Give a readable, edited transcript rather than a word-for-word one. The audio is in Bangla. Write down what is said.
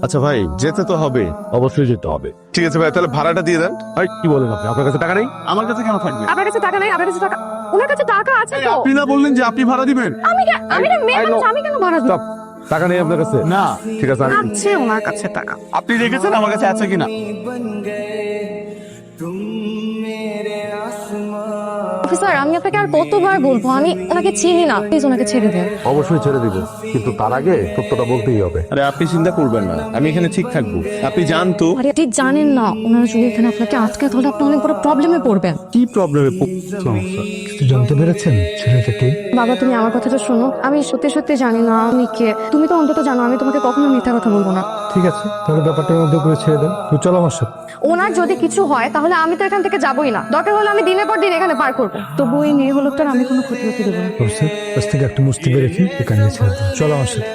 আচ্ছা ভাই, যেতে তো হবে। অবশ্যই যেতে হবে। ঠিক আছে ভাই, তাহলে ভাড়াটা দিয়ে দেন। ভাই কি বলেন আপনি? আপনার কাছে টাকা নেই? আমার কাছে কেন থাকবে? আপনার কাছে টাকা নাই? আপনার কাছে টাকা, ওনার কাছে টাকা আছে তো। আপনি না বললেন যে আপনি ভাড়া দিবেন? আমি না মেয়ে মানুষ, আমি কেন ভাড়া দেব? Stop! টাকা নেই আপনার কাছে? না। ঠিক আছে, আমি আছে ওনার কাছে টাকা। আপনি দেখেছেন আমার কাছে আছে কিনা? অফিসার, আমি আপনাকে আর কতবার বলবো, আমি ওনাকে চিনি না, প্লিজ ওনাকে ছেড়ে দেন। অবশ্যই ছেড়ে দিব, কিন্তু তার আগে সত্যটা বলতেই হবে। আরে আপনি চিন্তা করবেন না, আমি এখানে ঠিক থাকবো। আপনি জানতো আরে ঠিক জানেন না, ওনারা যদি এখানে আপনাকে আটকে তাহলে আপনি অনেক বড় প্রবলেমে পড়বেন। কি প্রবলেমে সমস্যা কিছু জানতে পেরেছেন ছেলেটাকে? বাবা, তুমি আমার কথাটা শোনো, আমি সত্যি সত্যি জানি না আমি কে। তুমি তো অন্তত জানো আমি তোমাকে কখনো মিথ্যা কথা বলবো না। ঠিক আছে, তাহলে ব্যাপারটার মধ্যে করে ছেড়ে দেন। তুই চলো আমার সাথে। ওনার যদি কিছু হয় তাহলে আমি তো এখান থেকে যাবোই না, দরকার হলে আমি দিনের পর দিন এখানে পার করবো, তবু এই মেয়ে হলোটার আমি কোনো ক্ষতি হতে দেবো না। কাছ থেকে একটা মুস্তি বেড়েছি, এখানে ছেড়ে দেন। চলো আমার সাথে।